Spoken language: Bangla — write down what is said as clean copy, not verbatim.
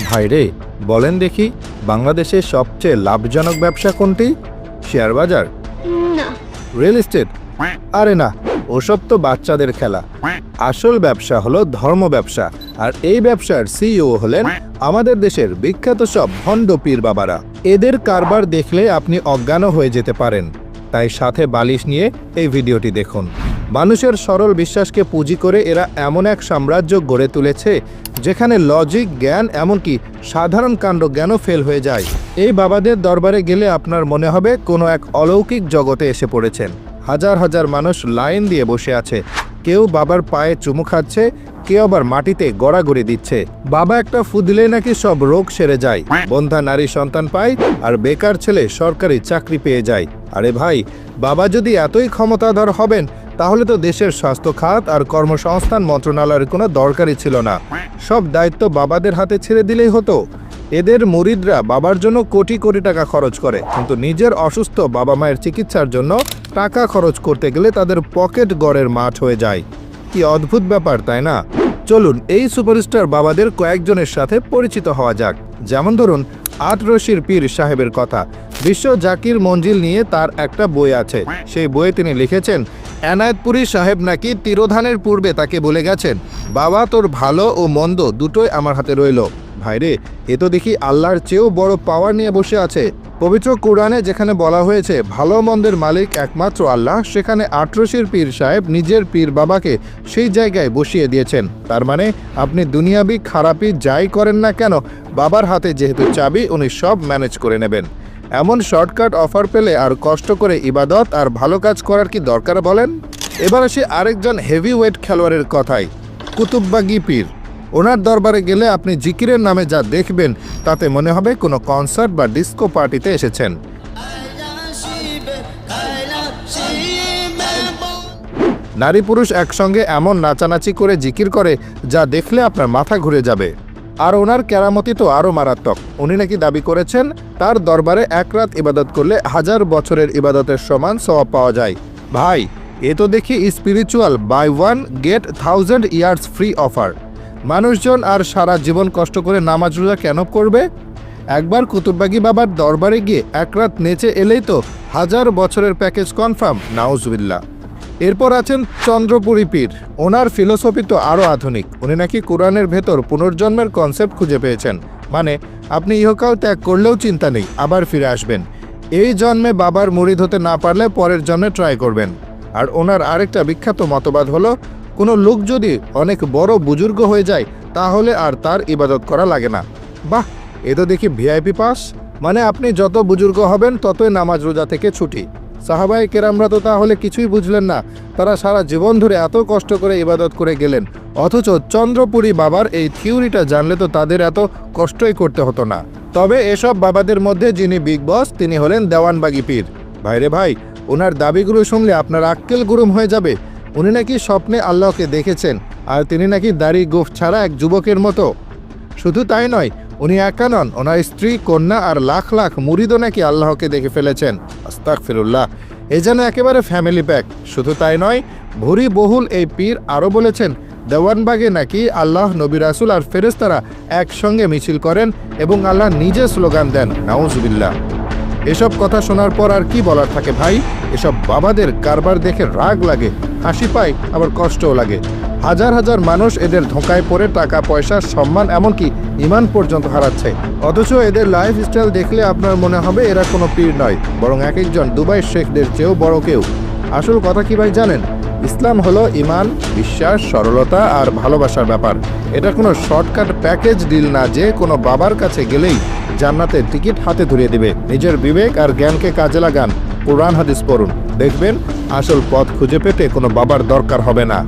ভাইরে, বলেন দেখি বাংলাদেশের সবচেয়ে লাভজনক ব্যবসা কোনটি? শেয়ার বাজার? না। Real estate? আরে না, ওসব তো বাচ্চাদের খেলা। আসল ব্যবসা হলো ধর্ম ব্যবসা, আর এই ব্যবসার সিইও হলেন আমাদের দেশের বিখ্যাত সব ভণ্ড পীর বাবারা। এদের কারবার দেখলে আপনি অজ্ঞানও হয়ে যেতে পারেন। তাই সাথে বালিশ নিয়ে এই ভিডিওটি দেখুন। মানুষের সরল বিশ্বাসকে পুঁজি করে এরা এমন এক সাম্রাজ্য গড়ে তুলেছে যেখানে লজিক, জ্ঞান, এমনকি সাধারণ কাণ্ড জ্ঞানও ফেল হয়ে যায়। এই বাবাদের দরবারে গেলে আপনার মনে হবে কোনো এক অলৌকিক জগতে এসে পড়েছেন। হাজার হাজার মানুষ লাইন দিয়ে বসে আছে, কেউ বাবার পায়ে চুমু খাচ্ছে, কেউ আবার মাটিতে গড়াগড়ি দিচ্ছে। বাবা একটা ফু দিলে নাকি সব রোগ সেরে যায়, বন্ধ্যা নারী সন্তান পায়, আর বেকার ছেলে সরকারি চাকরি পেয়ে যায়। আরে ভাই, বাবা যদি এতই ক্ষমতাধর হবেন তাহলে তো দেশের স্বাস্থ্য খাত আর কর্মসংস্থান মন্ত্রণালয়ের কোনো দরকারই ছিল না। সব দায়িত্ব বাবাদের হাতে ছেড়ে দিলেই হতো। এদের মুরিদরা বাবার জন্য কোটি কোটি টাকা খরচ করে, কিন্তু নিজের অসুস্থ বাবা মায়ের চিকিৎসার জন্য টাকা খরচ করতে গেলে তাদের পকেট গড়ের মাঠ হয়ে যায়। কি অদ্ভুত ব্যাপার, তাই না? চলুন এই সুপারস্টার বাবাদের কয়েকজনের সাথে পরিচিত হওয়া যাক। যেমন ধরুন আটরশির পীর সাহেবের কথা। বিশ্ব জাকির মঞ্জিল নিয়ে তার একটা বই আছে। সেই বইয়ে তিনি লিখেছেন, এনায়েতপুরী সাহেব নাকি তিরোধানের পূর্বে তাকে বলে গেছেন, বাবা তোর ভালো ও মন্দ দুটোই আমার হাতে রইল। ভাইরে, এ তো দেখি আল্লাহর চেয়েও বড় পাওয়ার নিয়ে বসে আছে। পবিত্র কোরআনে যেখানে বলা হয়েছে ভালো মন্দের মালিক একমাত্র আল্লাহ, সেখানে আটরশির পীর সাহেব নিজের পীর বাবাকে সেই জায়গায় বসিয়ে দিয়েছেন। তার মানে আপনি দুনিয়াবি খারাপি যাই করেন না কেন, বাবার হাতে যেহেতু চাবি, উনি সব ম্যানেজ করে নেবেন। এমন শর্টকাট অফার পেলে আর কষ্ট করে ইবাদত আর ভালো কাজ করার কি দরকার বলেন? এবার আসি আরেকজন হেভি ওয়েট খেলোয়াড়ের কথাই, কুতুববাগী পীর। ওনার দরবারে গেলে আপনি জিকিরের নামে যা দেখবেন তাতে মনে হবে কোনো কনসার্ট বা ডিস্কো পার্টিতে এসেছেন। নারী পুরুষ একসঙ্গে এমন নাচানাচি করে জিকির করে যা দেখলে আপনার মাথা ঘুরে যাবে। আর ওনার কেরামতি তো আরও মারাত্মক। উনি নাকি দাবি করেছেন তার দরবারে এক রাত ইবাদত করলে 1000 বছরের ইবাদতের সমান সওয়াব পাওয়া যায়। ভাই, এ তো দেখি spiritual buy 1 get 1000 years free offer. মানুষজন আর সারা জীবন কষ্ট করে নামাজ রোজা কেন করবে? একবার কুতুববাগী বাবার দরবারে গিয়ে এক রাত নেচে এলেই তো 1000 বছরের প্যাকেজ কনফার্ম। নাউজুবিল্লাহ। এরপর আছেন চন্দ্রপুরী পীর। ওনার ফিলোসফি তো আরও আধুনিক। উনি নাকি কোরআনের ভেতর পুনর্জন্মের কনসেপ্ট খুঁজে পেয়েছেন। মানে আপনি ইহকাল ত্যাগ করলেও চিন্তা নেই, আবার ফিরে আসবেন। এই জন্মে বাবার মুরিদ হতে না পারলে পরের জন্মে ট্রাই করবেন। আর ওনার আরেকটা বিখ্যাত মতবাদ হলো, কোনো লোক যদি অনেক বড় বুজুর্গ হয়ে যায় তাহলে আর তার ইবাদত করা লাগে না। বাহ, এ তো দেখি ভিআইপি পাস। মানে আপনি যত বুজুর্গ হবেন ততই নামাজ রোজা থেকে ছুটি। সাহাবায়ে কেরামরা তো তাহলে কিছুই বুঝলেন না। তারা সারা জীবন ধরে এত কষ্ট করে ইবাদত করে গেলেন, অথচ চন্দ্রপুরী বাবার এই থিওরিটা জানলে তো তাদের এত কষ্টই করতে হতো না। তবে এসব বাবাদের মধ্যে যিনি বিগ বস, তিনি হলেন দেওয়ানবাগী পীর। ভাইরে ভাই, ওনার দাবিগুলো শুনলে আপনার আক্কেল গুরুম হয়ে যাবে। উনি নাকি স্বপ্নে আল্লাহকে দেখেছেন, আর তিনি নাকি দাড়ি গোঁফ ছাড়া এক যুবকের মতো। শুধু তাই নয়, উনি একা নন, ওনার স্ত্রী, কন্যা আর লাখ লাখ মুরিদও নাকি আল্লাহকে দেখে ফেলেছেন। আস্তাগফিরুল্লাহ। এ যেন একেবারে ফ্যামিলি প্যাক। শুধু তাই নয়, ভুরি বহুল এই পীর আরও বলেছেন দেওয়ানবাগে নাকি আল্লাহ, নবী রাসূল আর ফেরেশতারা একসঙ্গে মিছিল করেন এবং আল্লাহ নিজে স্লোগান দেন। নাউজুবিল্লাহ। এসব কথা শোনার পর আর কি বলার থাকে ভাই? এসব বাবাদের কারবার দেখে রাগ লাগে, হাসি পায়, আবার কষ্টও লাগে। হাজার হাজার মানুষ এদের ধোঁকায় পড়ে টাকা পয়সা, সম্মান, এমনকি ঈমান পর্যন্ত হারাচ্ছে। অথচ এদের লাইফস্টাইল দেখলে আপনার মনে হবে এরা কোনো পীর নয়, বরং এক একজন দুবাই শেখদের চেয়েও বড় কেউ। আসল কথা কি ভাই জানেন? ইসলাম হলো ঈমান, বিশ্বাস, সরলতা আর ভালোবাসার ব্যাপার। এটা কোনো শর্টকাট প্যাকেজ ডিল না যে কোনো বাবার কাছে গেলেই জান্নাতের টিকিট হাতে ধরিয়ে দেবে। নিজের বিবেক আর জ্ঞানকে কাজে লাগান, কোরআন হাদিস পড়ুন, দেখবেন আসল পথ খুঁজে পেতে কোনো বাবার দরকার হবে না।